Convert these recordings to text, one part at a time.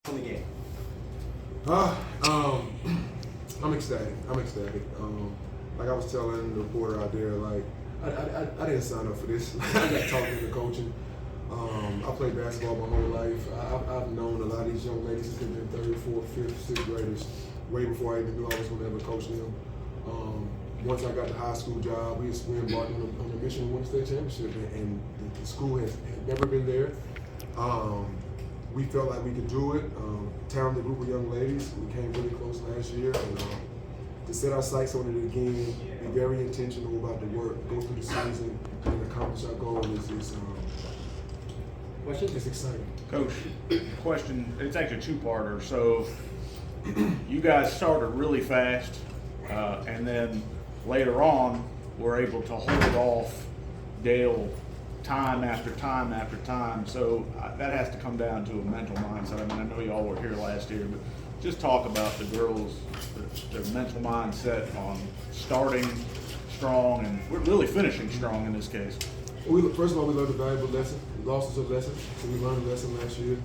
on the game? I'm ecstatic. Like I was telling the reporter out there, like I didn't sign up for this. I got talking to coaching. I played basketball my whole life. I've known a lot of these young ladies since they've been third, fourth, fifth, sixth graders, way before I even knew I was going to ever coach them. Once I got the high school job, we embarked on the mission to win the state championship, and the school had never been there. We felt like we could do it. Talented group of young ladies. We came really close last year, and to set our sights on it again, be very intentional about the work, go through the season, and accomplish our goal it's exciting. Coach, question, it's actually a two-parter. So you guys started really fast, and then later on were able to hold off Dale time after time after time. So that has to come down to a mental mindset. I mean, I know y'all were here last year, but just talk about the girls, their mental mindset on starting strong and we're really finishing strong in this case. First of all, we learned a valuable lesson. Losses are lessons, so we learned a lesson last year.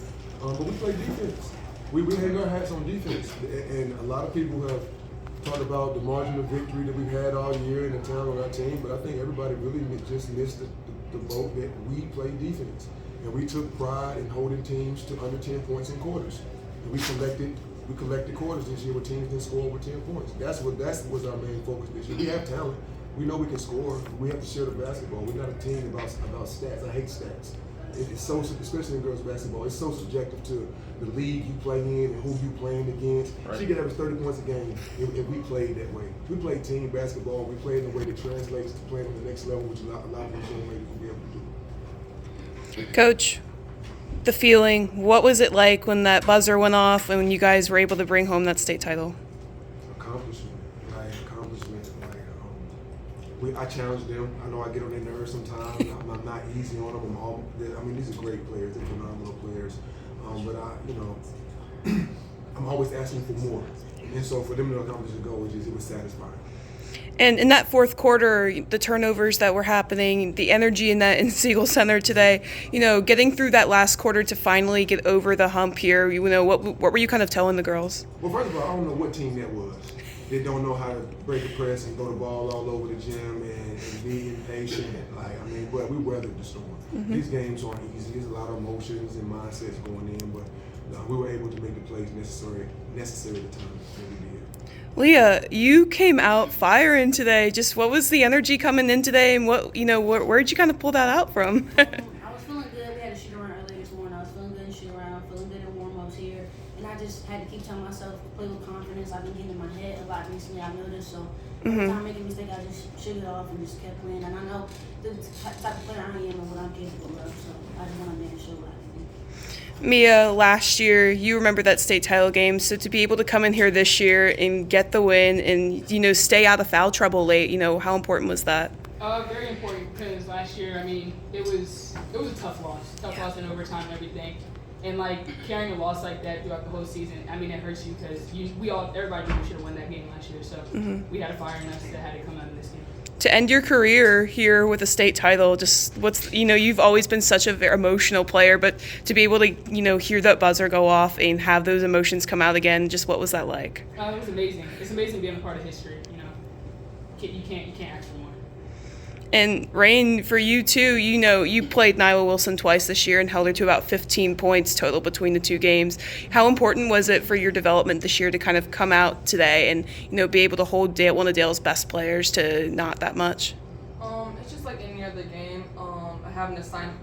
But we played defense. We hang our hats on defense. And a lot of people have talked about the margin of victory that we've had all year and the talent on our team, but I think everybody really just missed the boat that we played defense. And we took pride in holding teams to under 10 points in quarters. And we collected quarters this year where teams didn't score over 10 points. That was our main focus this year. We have talent. We know we can score. We have to share the basketball. We're not a team about stats. I hate stats. It's so, especially in girls basketball, it's so subjective to the league you play in and who you playing against. Right. She could average 30 points a game if we played that way. We play team basketball. We play in a way that translates to playing on the next level, which a lot of these young ladies will be able to do. Coach, the feeling, what was it like when that buzzer went off and when you guys were able to bring home that state title? Accomplishment. I challenge them. I know I get on their nerves sometimes. I'm not easy on them. These are great players. They're phenomenal players. But I'm always asking for more. And so for them to accomplish the goal, it was satisfying. And in that fourth quarter, the turnovers that were happening, the energy in Siegel Center today, getting through that last quarter to finally get over the hump here, what were you kind of telling the girls? Well, first of all, I don't know what team that was. They don't know how to break a press and throw the ball all over the gym and be impatient. But we weathered the storm. Mm-hmm. These games aren't easy. There's a lot of emotions and mindsets going in, but we were able to make the plays necessary at the time that we did. Leah, you came out firing today. Just what was the energy coming in today, and where'd you kind of pull that out from? I was feeling good. We had a shoot around earlier this morning. I was feeling good in shoot around, feeling good in warm-ups here. And I just had to keep telling myself to play with confidence. I've been getting in my head a lot recently, I've noticed. So every time I make a mistake, I just shook it off and just kept playing. And I know the type of player I am and what I'm capable of. So I just want to make sure what I can do. Mia, last year, you remember that state title game. So to be able to come in here this year and get the win and, stay out of foul trouble late, how important was that? Very important because last year, it was a tough loss in overtime and everything. And carrying a loss like that throughout the whole season, it hurts you because everybody knew we should have won that game last year. So we had a fire in us that had to come out of this game. To end your career here with a state title, you've always been such a very emotional player, but to be able to, hear that buzzer go off and have those emotions come out again, just what was that like? It was amazing. It's amazing being a part of history. You can't ask for more. And Rayne, for you too, you played Nyla Wilson twice this year and held her to about 15 points total between the two games. How important was it for your development this year to kind of come out today and, be able to hold one of Dale's best players to not that much? It's just like any other game. I have an assignment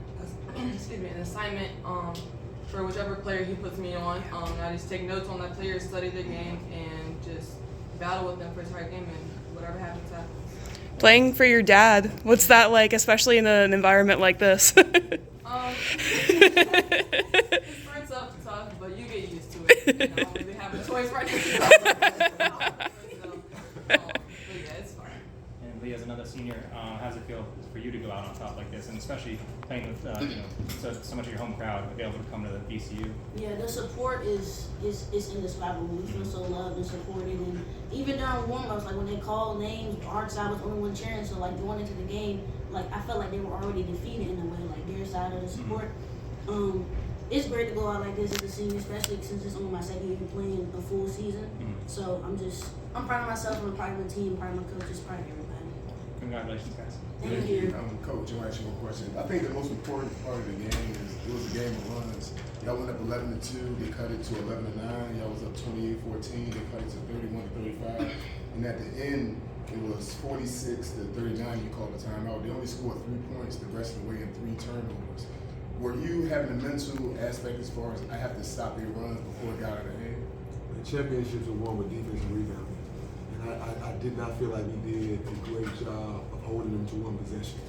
for whichever player he puts me on. I just take notes on that player, study the game, and just battle with them for his right game, and whatever happens, happens. Playing for your dad, what's that like, especially in an environment like this? It starts up tough, but you get used to it. I don't really have a choice right now. But yeah, it's fine. And Leah, as another senior, how does it feel for you to go out on top like this, and especially playing with so much of your home crowd, to be able to come to the VCU? Yeah, the support is indescribable. We feel so loved and supported, and even during warm-ups, when they call names, our side was the only one cheering. So going into the game, I felt like they were already defeated in a way, their side of the support. it's great to go out like this as a senior, especially since it's only my second year playing a full season. So I'm proud of myself, I'm proud of my team, proud of my coaches, proud of everybody. Congratulations, guys. Thank you. Coach, I'm asking you a question. I think the most important part of the game is it was a game of runs. Y'all went up 11-2, they cut it to 11-9. Y'all was up 28-14, they cut it to 31-35. And at the end, it was 46-39. You called the timeout. They only scored 3 points the rest of the way and 3 turnovers. Were you having a mental aspect as far as I have to stop their runs before it got out of hand? The championships are won with defense and rebounding. And I did not feel like we did a great job of holding them to one possession.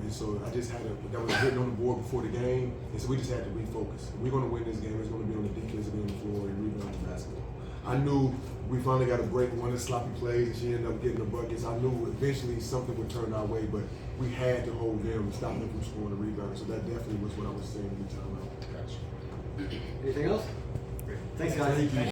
And so I just had that was written on the board before the game, and so we just had to refocus. If we're going to win this game, it's going to be on the defensive end of the floor and rebounding basketball. I knew we finally got a break, one of the sloppy plays, and she ended up getting the buckets. I knew eventually something would turn our way, but we had to hold them and stop them from scoring the rebound. So that definitely was what I was saying every time out. Gotcha. Anything else? Thanks, guys. Thank you.